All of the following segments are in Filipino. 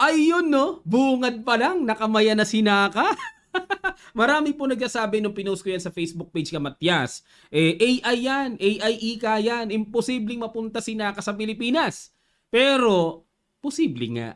Ayun 'no, bungad pa lang nakamaya na si Naka. Marami po nagsasabi nung pinost ko yan sa Facebook page ka Matyas, AI yan, AI ika yan, imposibleng mapunta si Naka sa Pilipinas. Pero, posible nga.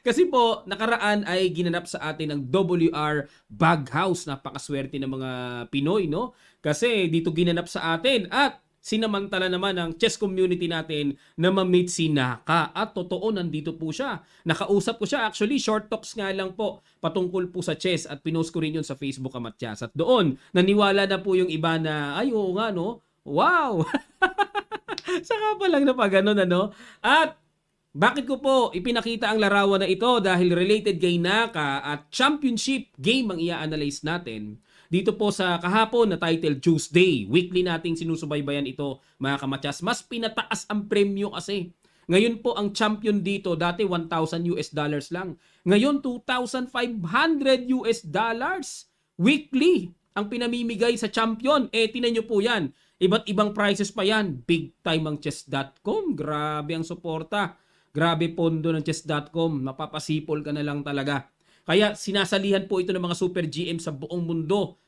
Kasi po, nakaraan ay ginanap sa atin ang WR Baghouse. Napakaswerte ng mga Pinoy, no? Kasi dito ginanap sa atin at sinamantala naman ang chess community natin na ma-meet si Naka. At totoo, nandito po siya. Nakausap ko siya. Actually, short talks nga lang po patungkol po sa chess at pinost ko rin yun sa Facebook Kamatyas. At doon, naniwala na po yung iba na, ay oo nga no, wow! Saka pa lang na pa ganun ano. At bakit ko po ipinakita ang larawan na ito dahil related kay Naka at championship game ang i-analyze natin. Dito po sa kahapon na title Tuesday, weekly nating sinusubaybayan ito mga kamatyas. Mas pinataas ang premyo kasi. Ngayon po ang champion dito, dati 1,000 US dollars lang. Ngayon 2,500 US dollars weekly ang pinamimigay sa champion. Tinan nyo po yan. Iba't ibang prices pa yan. Big time ang chess.com. Grabe ang suporta. Grabe pondo ng chess.com. Mapapasipol ka na lang talaga. Kaya sinasalihan po ito ng mga super GM sa buong mundo.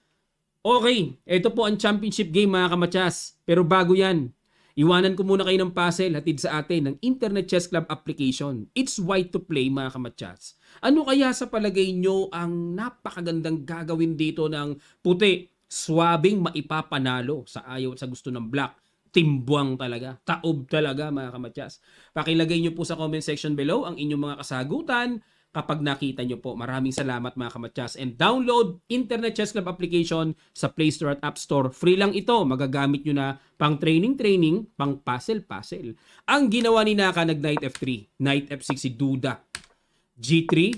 Okay, ito po ang championship game mga kamatyas. Pero bago yan, iwanan ko muna kayo ng puzzle hatid sa atin ng Internet Chess Club application. It's white to play mga kamatyas. Ano kaya sa palagay nyo ang napakagandang gagawin dito ng puti? Swabing maipapanalo sa ayaw at sa gusto ng black. Timbuang talaga. Taob talaga mga kamatyas. Pakilagay nyo po sa comment section below ang inyong mga kasagutan kapag nakita nyo po. Maraming salamat mga kamatyas. And download Internet Chess Club application sa Play Store at App Store. Free lang ito. Magagamit nyo na pang training, pang puzzle. Ang ginawa ni Naka nag-Knight F3, Knight F6 si Duda, G3,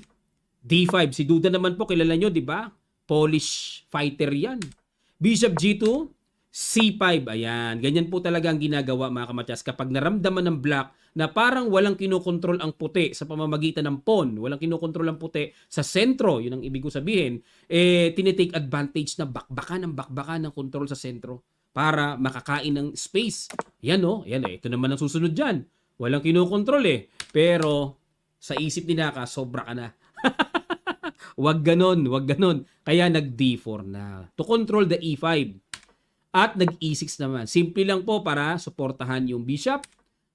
D5. Si Duda naman po kilala nyo, di ba? Polish fighter yan. Bishop G2, C5, ayan. Ganyan po talaga ang ginagawa mga kamatyas kapag naramdaman ng black na parang walang kinokontrol ang puti sa pamamagitan ng pawn, walang kinokontrol ang puti sa sentro, yun ang ibig ko sabihin, tinitake advantage na bakbakan ng control sa sentro para makakain ng space. Yan no, yan ito naman ang susunod dyan. Walang kinokontrol pero sa isip ni Naka, sobra ka na. Wag ganon. Kaya nag-D4 na to control the E5. At nag-E6 naman. Simple lang po para suportahan yung bishop.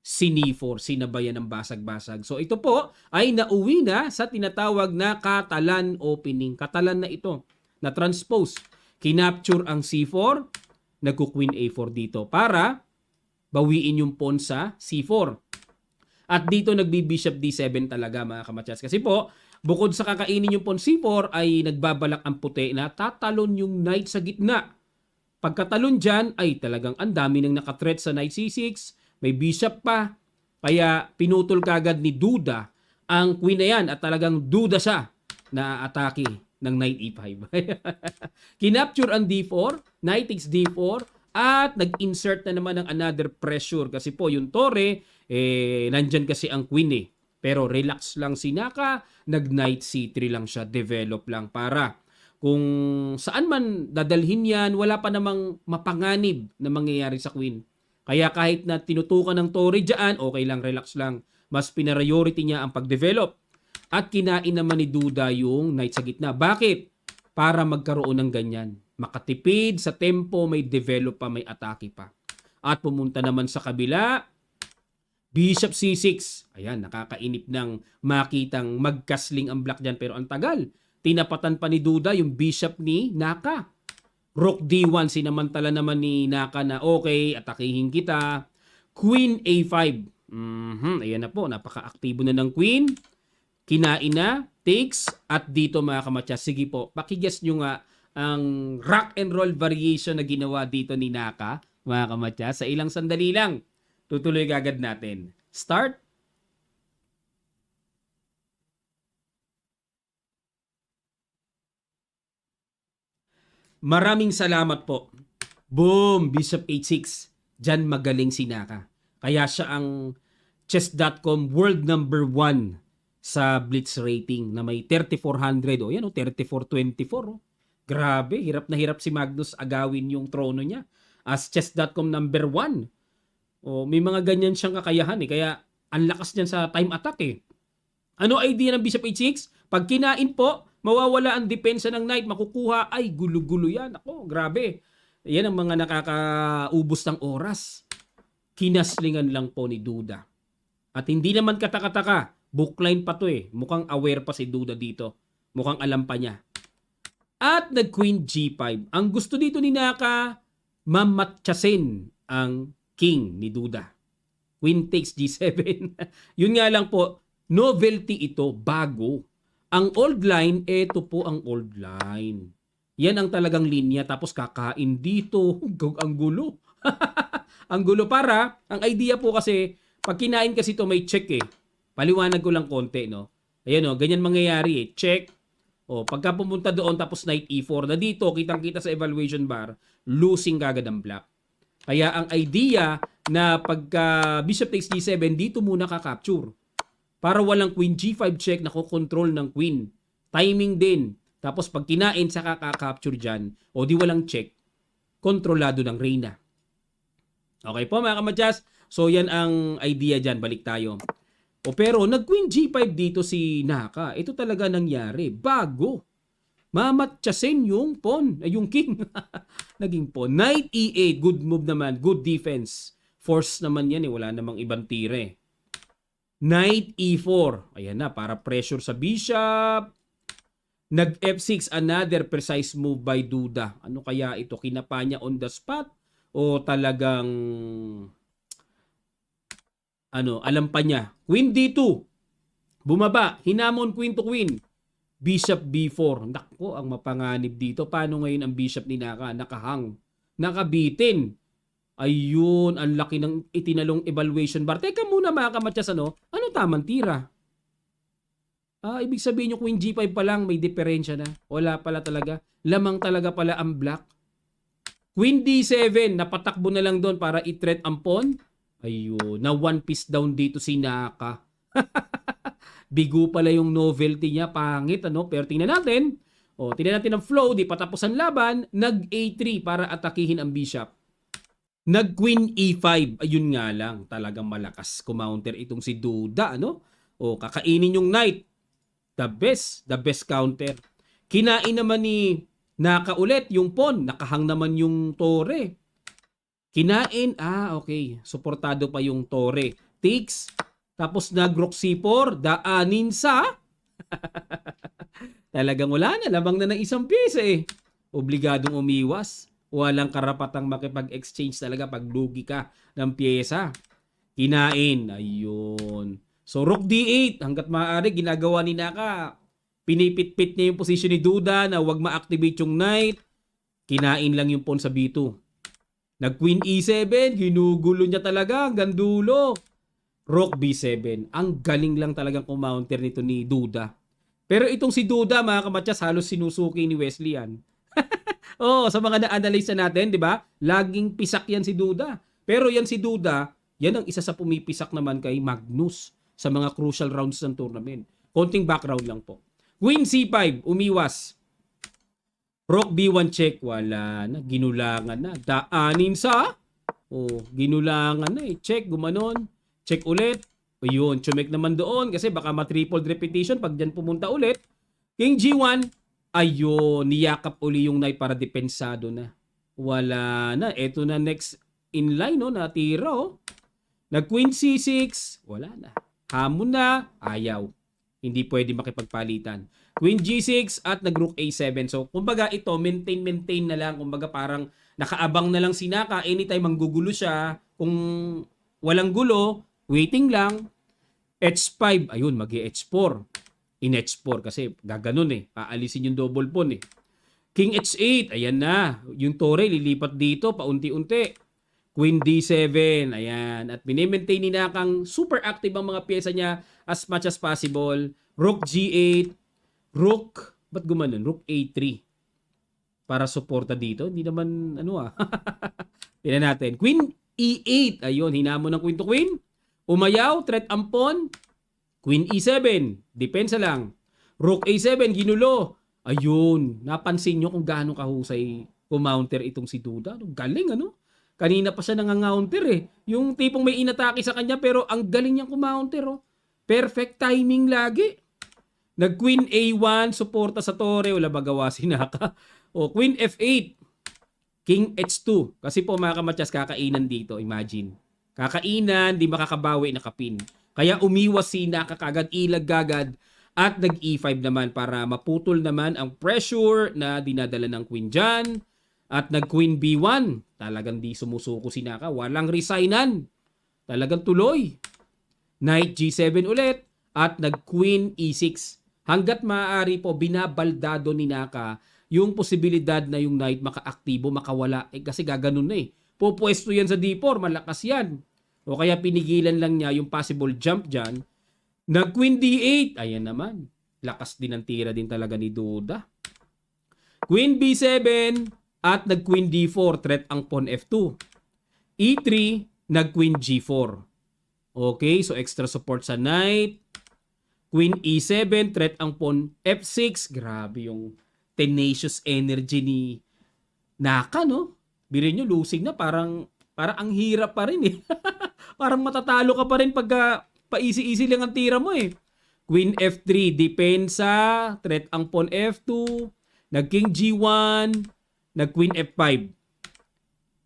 C4, sinabayan ng basag-basag. So ito po ay nauwi na sa tinatawag na Catalan opening. Catalan na ito, na transpose. Kinapture ang C4, nagku-Queen A4 dito para bawiin yung pawn sa C4. At dito nagbi-bishop D7 talaga mga kamatyas. Kasi po, bukod sa kakainin yung pawn C4 ay nagbabalak ang puti na tatalon yung knight sa gitna. Pagkatalon dyan ay talagang ang dami nang nakathreat sa knight C6, may bishop pa. Kaya pinutol kagad ni Duda ang queen na yan at talagang duda siya na atake ng knight E5. Kinapture ang D4, knight takes D4 at nag-insert na naman ng another pressure kasi po yung tore, nandyan kasi ang queen Pero relax lang si Naka, nag-knight C3 lang siya, develop lang para kung saan man dadalhin yan, wala pa namang mapanganib na mangyayari sa queen. Kaya kahit na tinutukan ng tore dyan, okay lang, relax lang. Mas pinariority niya ang pag-develop. At kinain naman ni Duda yung knight sa gitna. Bakit? Para magkaroon ng ganyan. Makatipid sa tempo, may develop pa, may atake pa. At pumunta naman sa kabila, Bishop C6. Ayan, nakakainip ng makitang magkasling ang black dyan. Pero ang tagal. Tinapatan pa ni Duda yung bishop ni Naka. Rook D1, sinamantala naman ni Naka na okay, atakihin kita. Queen A5. Ayan na po, napaka-aktibo na ng queen. Kinain na, takes, at dito mga kamatyas. Sige po, pakiguess nyo nga ang rock and roll variation na ginawa dito ni Naka, mga kamatyas. Sa ilang sandali lang, tutuloy agad natin. Start. Maraming salamat po. Boom! Bishop H6. Diyan magaling si Naka. Kaya siya ang chess.com world number 1 sa Blitz rating na may 3,400. Yan 3424. Grabe, hirap na hirap si Magnus agawin yung trono niya as chess.com number 1. May mga ganyan siyang kakayahan Kaya ang lakas niyan sa time attack Ano idea ng Bishop H6? Pag kinain po, mawawala ang depensa ng knight, makukuha, ay gulo-gulo yan. Ako, grabe. Yan ang mga nakakaubos ng oras. Kinaslingan lang po ni Duda. At hindi naman kataka-taka, bookline pa to eh. Mukhang aware pa si Duda dito. Mukhang alam pa niya. At nag-Queen G5. Ang gusto dito ni Naka, mamatyasin ang king ni Duda. Queen takes G7. Yun nga lang po, novelty ito, bago. Ang old line, ito po ang old line. Yan ang talagang linya, tapos kakain dito. Ang gulo. Ang gulo para, ang idea po kasi, pag kinain kasi ito may check eh. Paliwanag ko lang konti, no? Ayan o, ganyan mangyayari eh. Check. O, pagka pumunta doon tapos knight e4, na dito, kitang-kita sa evaluation bar, losing kagad ang black. Kaya ang idea na pagka bishop takes g7, dito muna ka-capture. Para walang queen g5 check na kokontrol ng queen. Timing din. Tapos pag kinain sa kaka-capture dyan, o di walang check, kontrolado ng reyna. Okay po mga kamadyas? So yan ang idea dyan. Balik tayo. O pero nag-queen g5 dito si Naka. Ito talaga nangyari. Bago. Mamatyasin yung pawn. Ay, yung king. Naging pawn. Knight e8. Good move naman. Good defense. Force naman yan eh. Wala namang ibang tire. Knight e4. Ayan na. Para pressure sa bishop. Nag f6. Another precise move by Duda. Ano kaya ito? Kinapa niya on the spot? O talagang alam pa niya. Queen d2. Bumaba. Hinamon queen to queen. Bishop b4. Nako, ang mapanganib dito. Paano ngayon ang bishop ni Naka? Nakahang. Nakabitin. Ayun, ang laki ng itinalong evaluation bar. Teka muna mga kamatyas, ano tamang tira? Ibig sabihin yung queen g5 pa lang, may diferensya na. Wala pala talaga. Lamang talaga pala ang black. Queen d7, napatakbo na lang doon para i-threat ang pawn. Ayun, na one piece down dito si Naka. Bigo pala yung novelty niya, pangit ano, pero tingnan natin. Tingnan natin ang flow, di patapos ang laban, nag A3 para atakihin ang bishop. Nag Queen E5, ayun nga lang, talagang malakas kumounter itong si Duda, ano? Kakainin yung knight. The best counter. Kinain naman ni Naka ulit yung pawn, nakahang naman yung tore. Kinain, okay. Suportado pa yung tore. Takes, tapos nag-rook c4, daanin sa... Talagang wala na, lamang na ng isang pyesa eh. Obligadong umiwas. Walang karapatang makipag-exchange talaga pag lugi ka ng pyesa. Kinain, ayun. So rook d8, hanggat maaari, ginagawa ni Naka. Pinipit-pit niya yung position ni Duda na wag ma-activate yung knight. Kinain lang yung pawn sa b2. Nag-queen e7, ginugulo niya talaga hanggang dulo. Rook b7. Ang galing lang talagang kumounter nito ni Duda. Pero itong si Duda, mga kamatyas, halos sinusuki ni Wesley yan. Sa mga na-analyze na natin, di ba? Laging pisak yan si Duda. Pero yan si Duda, yan ang isa sa pumipisak naman kay Magnus sa mga crucial rounds ng tournament. Konting background lang po. Queen c5, umiwas. Rook b1 check, wala na, ginulangan na. Daanin sa, ginulangan na eh. Check, gumanon. Check ulit. Ayun, chumek naman doon kasi baka ma-triple repetition pag dyan pumunta ulit. King g1, ayun, niyakap uli yung knight para depensado na. Wala na, eto na next in line, natira, Nag-queen c6, wala na. Hamon na, ayaw. Hindi pwede makipagpalitan. Queen g6 at nag-rook a7. So, kumbaga ito, maintain na lang. Kumbaga parang nakaabang na lang si Naka. Anytime manggugulo siya. Kung walang gulo, waiting lang. h5, ayun, mag-h4. In h4 kasi gaganon eh. Paalisin yung double pawn eh. King h8, ayan na. Yung tore, lilipat dito, paunti-unti. Queen d7, ayan. At binimaintain ni Nakang super active ang mga pyesa niya as much as possible. Rook g8, Rook, ba't gumanon? Rook a3. Para suporta dito. Hindi naman, Tignan natin. Queen e8. Ayun, hinamon ng queen to queen. Umayaw, threat ang pawn. Queen e7. Depensa lang. Rook a7, ginulo. Ayun, napansin nyo kung gaano kahusay kumounter itong si Duda. Galing, Kanina pa siya nangangounter eh. Yung tipong may inatake sa kanya pero ang galing niyang kumounter, Perfect timing lagi. Nag-Queen A1, suporta sa tore, wala magawa si Naka. O, Queen F8, King H2. Kasi po mga kamatyas, kakainan dito, imagine. Kakainan, di makakabawi, nakapin. Kaya umiwas si Naka kagad, ilag gagad, at nag-E5 naman para maputol naman ang pressure na dinadala ng Queen dyan. At nag-Queen B1, talagang di sumusuko si Naka, walang resignan. Talagang tuloy. Knight G7 ulit, at nag-Queen E6. Hanggat maaari po, binabaldado ni Naka yung posibilidad na yung knight makaaktibo, makawala. Kasi gaganon na eh. Pupwesto yan sa D4, malakas yan. O kaya pinigilan lang niya yung possible jump dyan. Nag-Queen D8, ayan naman. Lakas din ang tira din talaga ni Duda. Queen B7 at nag-Queen D4, threat ang Pawn F2. E3, nag-Queen G4. Okay, so extra support sa knight. Queen E7, threat ang Pawn F6. Grabe yung tenacious energy ni Naka, no? Birin nyo, losing na. Parang ang hirap pa rin eh. Parang matatalo ka pa rin pagka pa-easy-easy lang ang tira mo eh. Queen F3, depensa. Threat ang Pawn F2. Nag-King G1. Nag-Queen F5.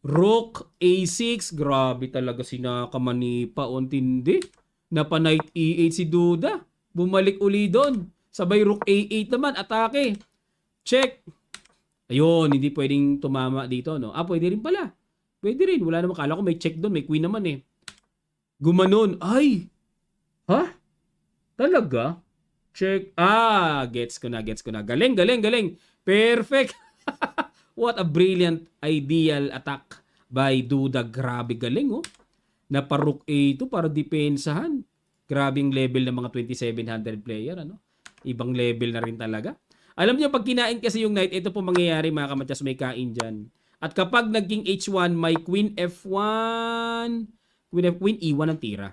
Rook A6. Grabe talaga si Naka manipa. Untindi. Napa-Knight E8 si Duda. Bumalik uli doon. Sabay Rook A8 naman. Atake. Check. Ayun, hindi pwedeng tumama dito, no? Pwede rin pala. Pwede rin. Wala naman. Kala ko may check doon. May queen naman eh. Gumanon. Ay! Ha? Talaga? Check. Gets ko na. Galing. Perfect. What a brilliant ideal attack by Duda. Grabe galing, oh. Naparook A2 para depensahan. Grabing level ng mga 2700 player, ano? Ibang level na rin talaga. Alam niyo, pag kinain kasi yung knight, ito po mangyayari mga kamatyas, may kain dyan. At kapag naging H1, may Queen F1, Queen E1 ang tira.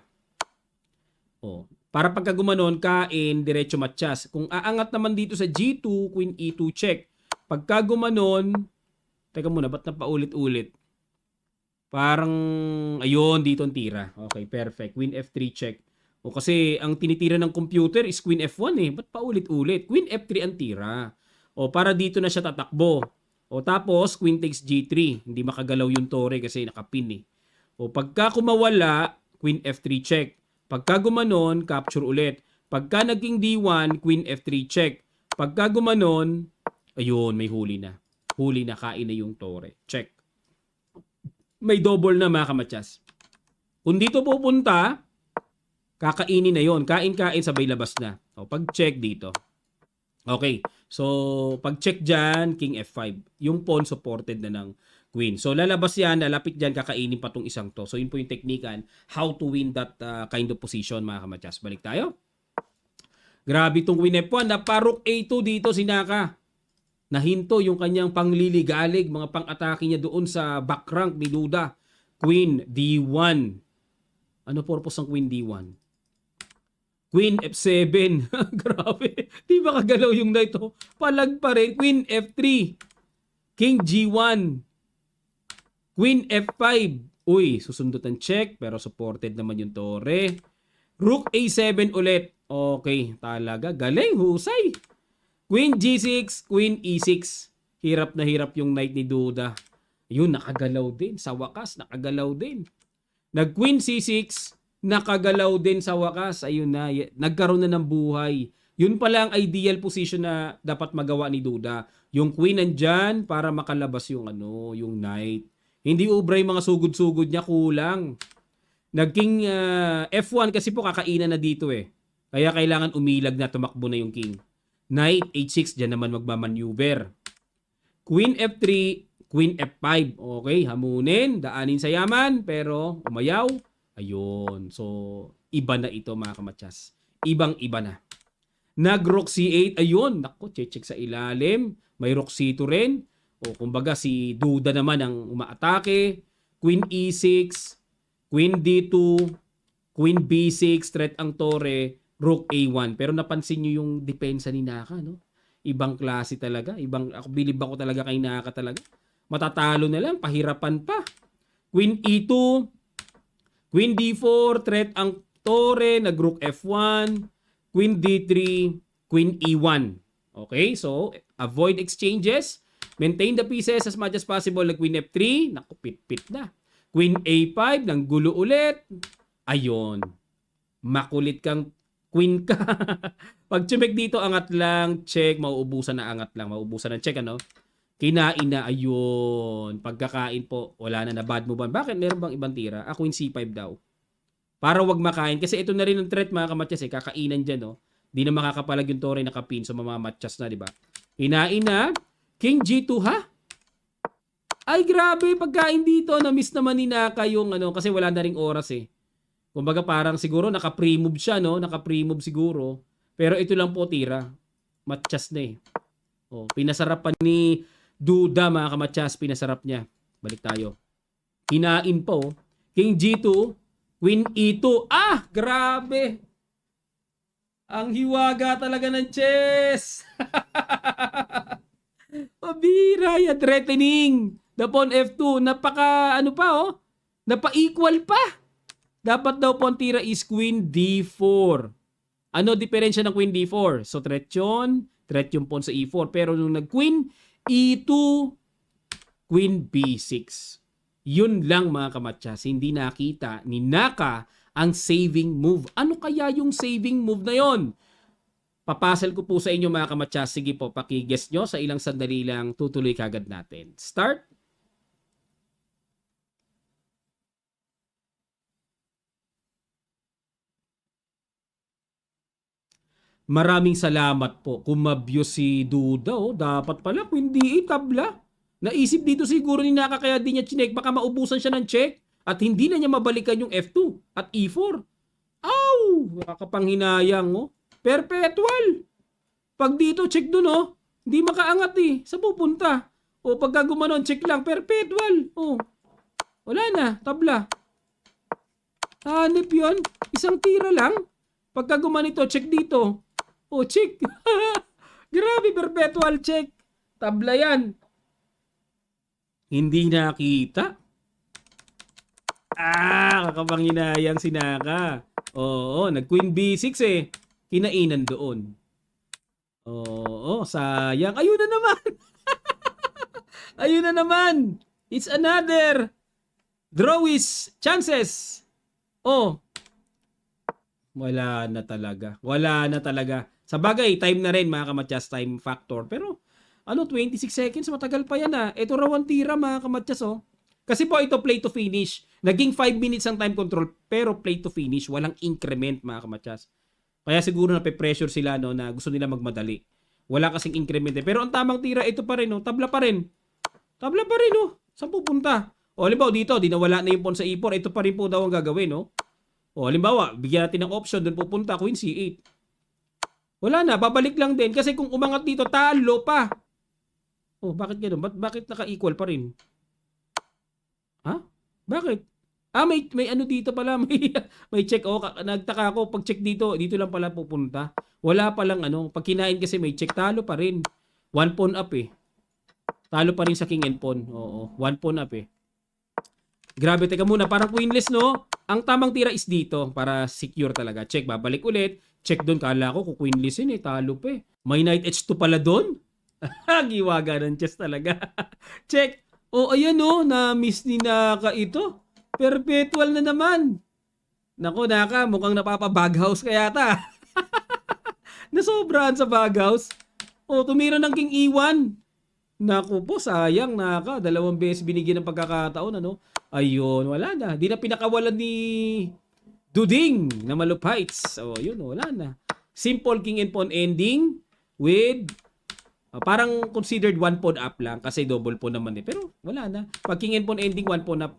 Oh. Para pagka gumanon, kain, diretso matyas. Kung aangat naman dito sa G2, Queen E2 check. Pagka gumanon, teka muna, ba't na paulit-ulit? Parang, ayun, dito ang tira. Okay, perfect. Queen F3 check. O kasi ang tinitira ng computer is Queen F1 eh. Ba't paulit-ulit? Queen F3 ang tira. O para dito na siya tatakbo. O tapos Queen takes G3. Hindi makagalaw yung tore kasi nakapin eh. O pagka kumawala, Queen F3 check. Pagka gumanon, capture ulit. Pagka naging D1, Queen F3 check. Pagka gumanon, ayun, may huli na. Huli na, kain na yung tore. Check. May double na mga kamatyas. Kung dito pupunta, kakainin na yon. Kain-kain, sabay labas na. O, pag-check dito. Okay. So, pag-check dyan, King F5. Yung pawn supported na ng queen. So, lalabas yan, lalapit dyan, kakainin pa tong isang to. So, yun po yung teknikan, how to win that kind of position, mga kamatyas. Balik tayo. Grabe tong Queen F1. Naparook A2 dito si Naka. Nahinto yung kanyang pangliligalig, mga pang-atake niya doon sa back rank ni Duda. Queen D1. Ano purpose ng Queen D1? Queen F7. Grabe. Di ba kagalaw yung knight to? Palag pa rin. Queen F3. King G1. Queen F5. Uy, susundutan check. Pero supported naman yung tore. Rook A7 ulit. Okay, talaga. Galing, husay. Queen G6. Queen E6. Hirap na hirap yung knight ni Duda. Yun, nakagalaw din. Sa wakas, nakagalaw din. Nag-Queen C6. Nakagalaw din sa wakas. Ayun na. Nagkaroon na ng buhay. Yun pala ang ideal position na dapat magawa ni Duda. Yung queen nandyan para makalabas yung yung knight. Hindi ubra yung mga sugod-sugod niya, kulang. Nagking F1 kasi po kakainan na dito eh. Kaya kailangan umilag na, tumakbo na yung king. Knight H6, dyan naman magmamaneuver. Queen F3, Queen F5. Okay, hamunin, daanin sa yaman, pero umayaw. Ayun. So, iba na ito mga kamatyas. Ibang-iba na. Nag-Rook C8. Ayun. Naku, check sa ilalim. May Rook C2 rin. O kumbaga si Duda naman ang umaatake. Queen E6. Queen D2. Queen B6. Threat ang tore. Rook A1. Pero napansin nyo yung depensa ni Naka, no? Ibang klase talaga. Bilib ako talaga kay Naka talaga. Matatalo na lang. Pahirapan pa. Queen E2. Queen D4, threat ang tore, nag-Rook F1, Queen D3, Queen E1. Okay, so avoid exchanges. Maintain the pieces as much as possible. Queen F3, naku, pit-pit na. Queen A5, nang gulo ulit. Ayun. Makulit kang queen ka. Pag check dito, angat lang, check, mauubusan na angat lang. Mauubusan ng check, ano? Kinain na, ayun. Pagkakain po, wala na, bad move. Bakit? Meron bang ibang tira? Queen C5 daw. Para wag makain. Kasi ito na rin ang threat, mga kamatyas, eh. Kakainan dyan, no? Di na makakapalag yung tore na kapin. So, mamamatyas na, di ba? Kinain na. King G2, ha? Ay, grabe. Pagkain dito, na-miss naman ni Naka yung, ano, kasi wala na ring oras, eh. Kumbaga, parang siguro, naka-pre-move siya, no? Naka-pre-move siguro. Pero ito lang po, tira. Matyas na, eh. Oh, pinasarap pa ni Duda, mga kamatyas. Pinasarap niya. Balik tayo. Kinain po. King G2. Queen E2. Ah! Grabe! Ang hiwaga talaga ng chess! Pabira yan. Threatening. The pawn F2. Napaka, ano pa, oh? Napa-equal pa. Dapat daw po ang tira is Queen D4. Ano diferensya ng Queen D4? So, threat yung pawn sa E4. Pero nung nag-Queen E2, Queen B6. Yun lang, mga kamatyas. Hindi nakita ni Naka ang saving move. Ano kaya yung saving move na yon? Papasal ko po sa inyo, mga kamatyas. Sige po, pakiguess nyo. Sa ilang sandali lang, tutuloy kagad natin. Start. Maraming salamat po. Kumabyo si Duda. Oh. Dapat pala, hindi tabla. Naisip dito siguro ni Naka kaya di niya chinek. Baka maubusan siya ng check. At hindi na niya mabalikan yung F2 at E4. Aw! Nakakapanghinayang, oh. Perpetual. Pag dito, check dun, oh. Hindi makaangat, eh. Sa pupunta. O pagka gumanon, check lang. Perpetual. Oh. Wala na. Tabla. Hanip yun. Isang tira lang. Pagka gumanito, check dito. Oh, check. Grabe, perpetual check. Tabla yan. Hindi nakita. Kakapanghinayang si Naka. Oo, nag-Queen B6 eh. Kinainan doon. Oo, sayang. Ayun na naman. Ayun na naman. It's another drawish chances. Oh. Wala na talaga. Wala na talaga. Sa bagay, time na rin, mga kamatyas, time factor. Pero, 26 seconds, matagal pa yan, ah. Ito raw ang tira, mga kamatyas, oh. Kasi po ito play to finish. Naging 5 minutes ang time control, pero play to finish. Walang increment, mga kamatyas. Kaya siguro nape-pressure sila, no, na gusto nila magmadali. Wala kasing increment eh. Pero ang tamang tira, ito pa rin, no, tabla pa rin. Tabla pa rin, no. Saan pupunta? O, halimbawa dito, di nawala na yung pawn sa E4. Ito pa rin po daw ang gagawin, no. O, halimbawa, bigyan natin ng option, doon pupunta, Queen C8. Wala na, babalik lang din. Kasi kung umangat dito, talo pa. Oh, bakit gano'n? Bakit naka-equal pa rin? Ha? Bakit? May ano dito pala, may check. Oh, nagtaka ako, pag check dito lang pala pupunta. Wala palang ano, pag kinain kasi may check, talo pa rin. 1 pawn up eh. Talo pa rin sa king and pawn. Oo, 1 pawn up eh. Grabe, teka muna, parang queenless, no? Ang tamang tira is dito para secure talaga. Check, babalik ulit. Check doon, kala ko kung queenless yun eh, talo pa eh. May knight h2 pala doon. Giwaga ng chess talaga. Check. Oh, ayan oh, na-miss ni Naka ito. Perpetual na naman. Nako, Naka, mukhang napapa-baghouse ka yata. Nasobrahan sa baghouse. Oh, tumira ng king E1. Naku po, sayang, Naka. 2 beses binigyan ng pagkakataon, ano? Ayun, wala na. Di na pinakawalan ni Duding na Malupites. Oh, yun, wala na. Simple king and pawn ending with parang considered 1 pawn up lang kasi double pawn naman eh. Pero wala na. Pag king and pawn ending, 1 pawn up.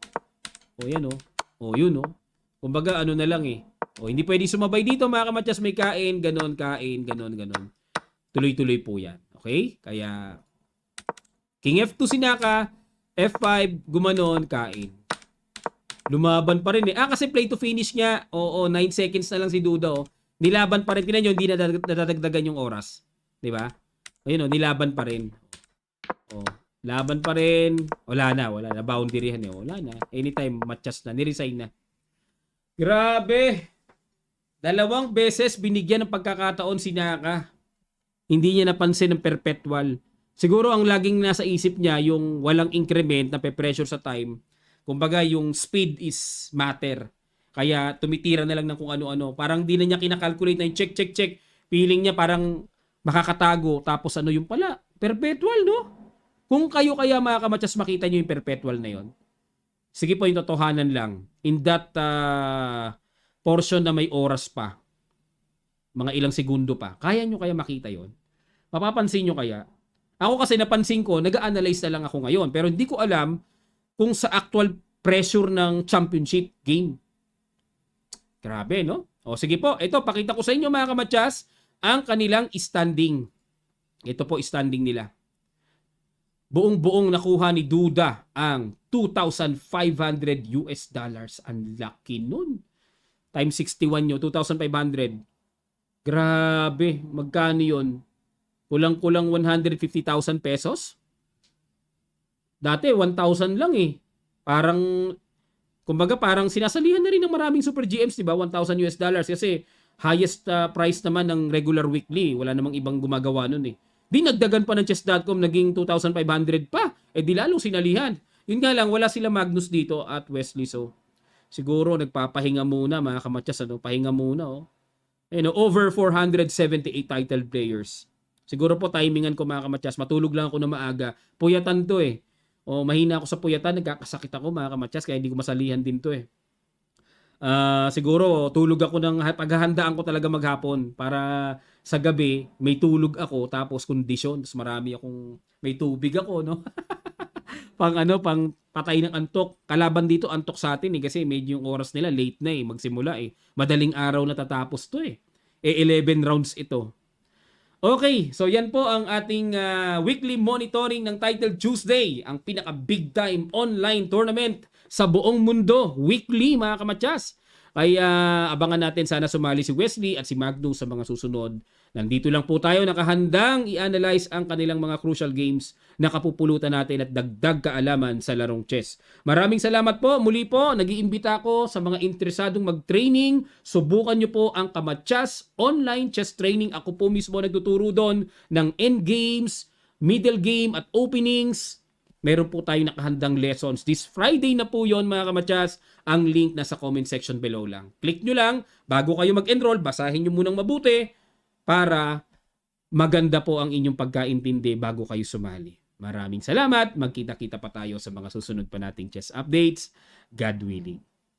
O yan o. O yun o. Kumbaga ano na lang eh. O hindi pwedeng sumabay dito, mga kamatyas. May kain, ganon, ganon. Tuloy-tuloy po yan. Okay? Kaya king F2 si Naka, F5, gumanon, kain. Lumaban pa rin eh. Kasi play to finish niya. Oo, 9 seconds na lang si Duda oh. Nilaban pa rin. Tinan nyo, hindi nadadagdagan yung oras. Diba? Ayun o, nilaban pa rin. O, laban pa rin. Wala na. Boundary yan eh. Wala na. Anytime, matchas na. Niresign na. Grabe. 2 beses binigyan ng pagkakataon si Naka. Hindi niya napansin ang perpetual. Siguro ang laging nasa isip niya yung walang increment na pe-pressure sa time. Kumbaga yung speed is matter. Kaya tumitira na lang ng kung ano-ano. Parang di na niya kinakalculate na yung check, check, check. Feeling niya parang makakatago. Tapos ano yung pala? Perpetual, no? Kung kayo kaya mga kamatsas makita niyo yung perpetual na yon. Sige po yung totohanan lang. In that portion na may oras pa, mga ilang segundo pa, kaya nyo kaya makita yon? Mapapansin nyo kaya? Ako kasi napansin ko, nag-a-analyze na lang ako ngayon. Pero hindi ko alam kung sa actual pressure ng championship game. Grabe, no? O sige po, ito, pakita ko sa inyo mga kamatsas, ang kanilang standing. Ito po standing nila. Buong-buong nakuha ni Duda ang $2,500 US. Ang laki nun. Times 61 nyo, 2,500. Grabe, magkano yun? Kulang-kulang 150,000 pesos? Dati, 1,000 lang eh. Parang, kumbaga parang sinasalihan na rin ng maraming Super GMs, di ba? $1,000 kasi highest price naman ng regular weekly. Wala namang ibang gumagawa nun eh. Dinagdagan pa ng chess.com, naging 2,500 pa. Eh di lalong sinalihan. Yun nga lang, wala sila Magnus dito at Wesley. So, siguro nagpapahinga muna mga kamatsas. Ano? Pahinga muna oh. Over 478 title players. Siguro po timingan ko mga kamatsas. Matulog lang ako na maaga. Puyatan to eh. O mahina ako sa puyatan. Nagkakasakit ako mga kamatsas. Kaya hindi ko masalihan din to eh. Siguro tulog ako ng paghahandaan ko talaga maghapon. Para sa gabi may tulog ako. Tapos kondisyon. Tapos marami akong may tubig ako. No? pang patay ng antok. Kalaban dito antok sa atin eh. Kasi medyo yung oras nila late na eh. Magsimula eh. Madaling araw na tatapos to eh. 11 rounds ito. Okay, so yan po ang ating weekly monitoring ng Title Tuesday, ang pinaka big time online tournament sa buong mundo, weekly mga kamatsas. Kaya abangan natin, sana sumali si Wesley at si Magnus sa mga susunod. Nandito lang po tayo nakahandang i-analyze ang kanilang mga crucial games na kapupulutan natin at dagdag kaalaman sa larong chess. Maraming salamat po. Muli po, nag-iimbita ako sa mga interesadong mag-training. Subukan nyo po ang Kamatsas online chess training. Ako po mismo nagtuturo doon ng endgames, middle game at openings. Meron po tayong nakahandang lessons. This Friday na po yon mga kamatsas. Ang link nasa comment section below lang. Click nyo lang. Bago kayo mag-enroll, basahin nyo munang mabuti para maganda po ang inyong pagkaintindi bago kayo sumali. Maraming salamat. Magkita-kita pa tayo sa mga susunod pa nating chess updates. God willing.